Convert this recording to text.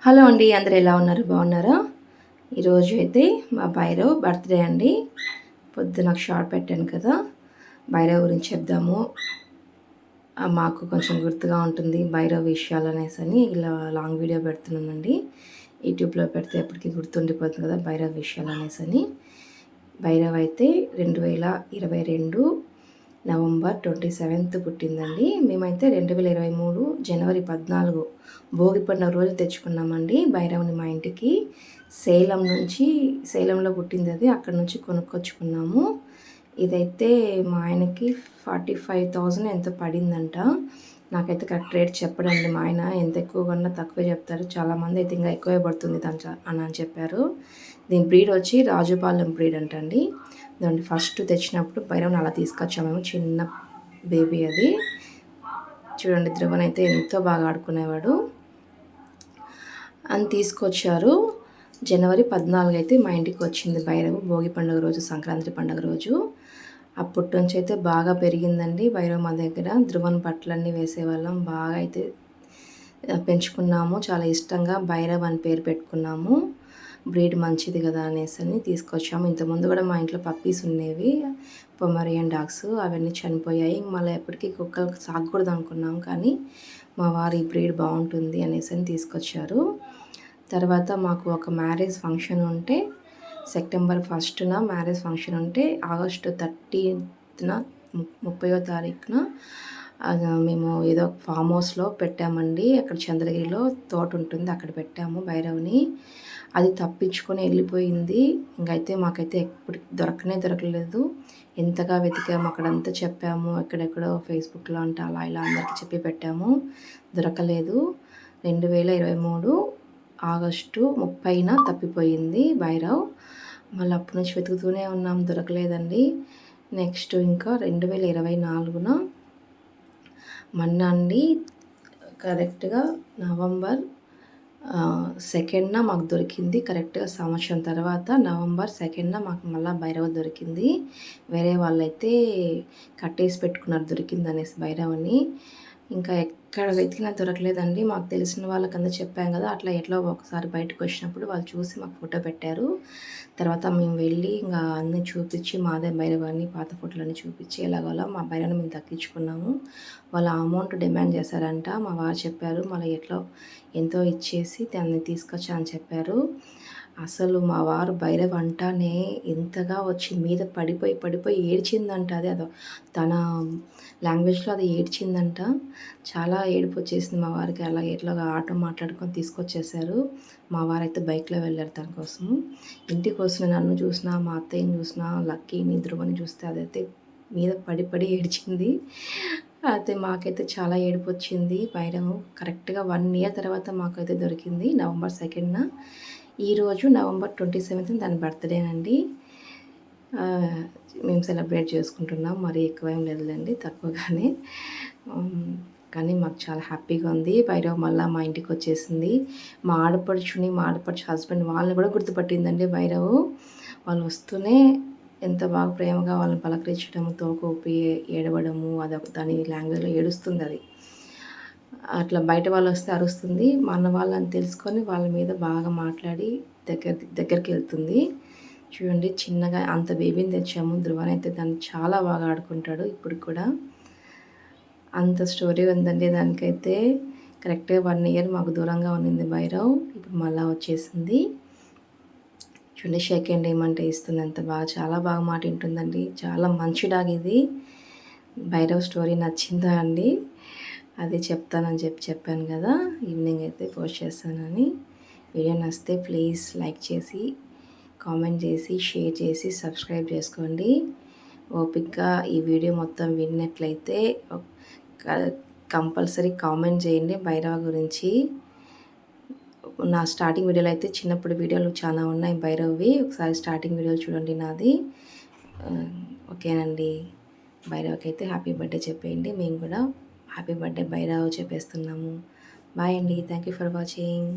Hello అండి. అందరూ ఎలా ఉన్నారు? బాగున్నారా? ఈరోజు అయితే మా భైరవ్ బర్త్‌డే అండి. పొద్దున ఒక షార్ట్ పెట్టాను కదా! భైరవ్ గురించి చెప్దాము. మాకు కొంచెం గుర్తుగా ఉంటుంది భైరవ్ విషయాలనేసని ఇలా లాంగ్ వీడియో పెడుతున్నానండి. యూట్యూబ్‌లో పెడితే ఎప్పటికి గుర్తుండిపోతుంది కదా! భైరవ్ విషయాలనేసని. భైరవ్ అయితే 2022 నవంబర్ 27థ్ పుట్టిందండి. మేమైతే 2023 జనవరి 14 భోగి పండుగ రోజు తెచ్చుకున్నామండి భైరవ్‌ని మా ఇంటికి. సేలంలో పుట్టిందది. అక్కడి నుంచి కొనుక్కొచ్చుకున్నాము. ఇదైతే మా ఆయనకి 45,000 ఎంతో పడిందంట. నాకైతే కరెక్ట్ రేట్ చెప్పడండి మా ఆయన. ఎంత ఎక్కువ కొన్నా తక్కువే చెప్తారు. చాలామంది అయితే ఇంకా ఎక్కువే పడుతుంది అని చెప్పారు. దీని బ్రీడ్ వచ్చి రాజుపాలెం బ్రీడ్ అంటండి. దాన్ని ఫస్ట్ తెచ్చినప్పుడు భైరవ్‌ని అలా తీసుకొచ్చాము మేము. చిన్న బేబీ అది. చూడండి ధ్రువన్ అయితే ఎంతో బాగా ఆడుకునేవాడు. అని తీసుకొచ్చారు. జనవరి 14 అయితే మా ఇంటికి వచ్చింది భైరవ్. భోగి పండుగ రోజు, సంక్రాంతి పండుగ రోజు. అప్పటి నుంచి అయితే బాగా పెరిగిందండి భైరవ్ మా దగ్గర. ధ్రువన్ బట్టలన్నీ వేసేవాళ్ళం. బాగా అయితే పెంచుకున్నాము. చాలా ఇష్టంగా భైరవ్ అని పేరు పెట్టుకున్నాము. బ్రీడ్ మంచిది కదా అనేసని తీసుకొచ్చాము. ఇంతకుముందు కూడా మా ఇంట్లో పప్పీస్ ఉండేవి, పొమరియన్ డాగ్స్. అవన్నీ చనిపోయాయి. మళ్ళీ ఎప్పటికీ కుక్కలు సాకకూడదు అనుకున్నాం, కానీ మా వారు ఈ బ్రీడ్ బాగుంటుంది అనేసని తీసుకొచ్చారు. తర్వాత మాకు ఒక మ్యారేజ్ ఫంక్షన్ ఉంటే సెప్టెంబర్ 1న మ్యారేజ్ ఫంక్షన్ ఉంటే ఆగస్టు 30న 30వ తారీఖున మేము ఏదో ఫామ్ హౌస్లో పెట్టామండి. అక్కడ చంద్రగిరిలో తోట ఉంటుంది, అక్కడ పెట్టాము భైరవ్‌ని. అది తప్పించుకొని వెళ్ళిపోయింది. ఇంకైతే మాకైతే ఎప్పుడు దొరకలేదు. ఎంతగా వెతికాము, అక్కడంతా చెప్పాము, ఎక్కడెక్కడో ఫేస్బుక్లో అంటే అలా ఇలా అందరికీ చెప్పి పెట్టాము, దొరకలేదు. 2023 ఆగస్టు 30న తప్పిపోయింది భైరవ్. మళ్ళీ అప్పటి నుంచి వెతుకుతూనే ఉన్నాం, దొరకలేదండి. నెక్స్ట్ ఇంకా 2024న మొన్న అండి కరెక్ట్గా నవంబర్ 2న మాకు దొరికింది. కరెక్ట్గా సంవత్సరం తర్వాత నవంబర్ 2న మాకు మళ్ళీ భైరవ్ దొరికింది. వేరే వాళ్ళైతే కట్టేసి పెట్టుకున్నారు దొరికిందనేసి భైరవ్‌ని. ఇంకా ఎక్కడ వెతికినా దొరకలేదండి. మాకు తెలిసిన వాళ్ళకంతా చెప్పాం కదా! అట్లా ఎట్లా ఒకసారి బయటకు వచ్చినప్పుడు వాళ్ళు చూసి మాకు ఫోటో పెట్టారు. తర్వాత మేము వెళ్ళి ఇంకా అన్నీ చూపించి మాదే భైరవ్ అని పాత ఫోటోలన్నీ చూపించి ఎలాగోలా మా భైరవ్‌ని మేము దక్కించుకున్నాము. వాళ్ళు అమౌంట్ డిమాండ్ చేశారంట. మా వారు చెప్పారు, మళ్ళీ ఎట్లో ఎంతో ఇచ్చేసి దాన్ని తీసుకొచ్చా అని చెప్పారు. అసలు మా వారు భైరవ్ అంటానే ఎంతగా వచ్చి మీద పడిపోయి ఏడ్చిందంట. అదో తన లాంగ్వేజ్లో అది ఏడ్చిందంట. చాలా ఏడుపు వచ్చేసింది మా వారికి. అలా ఎట్లాగా ఆటో మాట్లాడుకొని తీసుకొచ్చేసారు. మా వారైతే బైక్లో వెళ్ళారు తన కోసము. ఇంటికి వస్తున్న నన్ను చూసినా, మా అత్తయ్యని చూసినా, లక్కీని, ధ్రువని చూస్తే అదైతే మీద పడి ఏడ్చింది. అయితే మాకైతే చాలా ఏడుపు వచ్చింది. భైరవ్ కరెక్ట్గా 1 ఇయర్ తర్వాత మాకైతే దొరికింది నవంబర్ 2న. ఈరోజు నవంబర్ 27th దాని బర్త్డే అండి. మేము సెలబ్రేట్ చేసుకుంటున్నాం. మరీ ఎక్కువేం లేదులేండి, తక్కువగానే. కానీ మాకు చాలా హ్యాపీగా ఉంది. భైరవ్ మళ్ళీ మా ఇంటికి వచ్చేసింది. మా ఆడపడుచు హస్బెండ్ వాళ్ళని కూడా గుర్తుపట్టిందండి భైరవ్. వాళ్ళు వస్తూనే ఎంత బాగా ప్రేమగా వాళ్ళని పలకరించడము, తోక ఊపి ఏడవడము, అదొక దాని లాంగ్వేజ్లో ఏడుస్తుంది అది. అట్లా బయట వాళ్ళు వస్తే అరుస్తుంది. మన వాళ్ళని తెలుసుకొని వాళ్ళ మీద బాగా మాట్లాడి దగ్గరికి వెళ్తుంది. చూడండి చిన్నగా అంత బేబీని తెచ్చాము. ధ్రువన్ అయితే దాన్ని చాలా బాగా ఆడుకుంటాడు ఇప్పుడు కూడా. అంత స్టోరీ ఉందండి దానికైతే. కరెక్ట్గా 1 ఇయర్ మాకు దూరంగా ఉన్నింది భైరవ్. ఇప్పుడు మళ్ళీ వచ్చేసింది. చూడండి షేక్ హ్యాండ్ ఏమంటే ఇస్తుంది, ఎంత బాగా, చాలా బాగా మాట వింటుందండి. చాలా మంచి డాగ్ ఇది. భైరవ్ స్టోరీ నచ్చిందా అండి? అదే చెప్తానని చెప్పాను కదా, ఈవినింగ్ అయితే పోస్ట్ చేస్తానని. వీడియో నచ్చితే ప్లీజ్ లైక్ చేసి, కామెంట్ చేసి, షేర్ చేసి, సబ్స్క్రైబ్ చేసుకోండి. ఓపిక్గా ఈ వీడియో మొత్తం విన్నట్లయితే కంపల్సరీ కామెంట్ చేయండి భైరవ్ గురించి. నా స్టార్టింగ్ వీడియోలో అయితే చిన్నప్పుడు వీడియోలు చాలా ఉన్నాయి భైరవ్వి. ఒకసారి స్టార్టింగ్ వీడియోలు చూడండి నాది. ఓకేనండి. భైరవ్కి అయితే హ్యాపీ బర్త్డే చెప్పేయండి. మేము కూడా హ్యాపీ బర్త్డే భైరవ్ చెప్పేస్తున్నాము. బాయ్ అండి. Thank you for watching.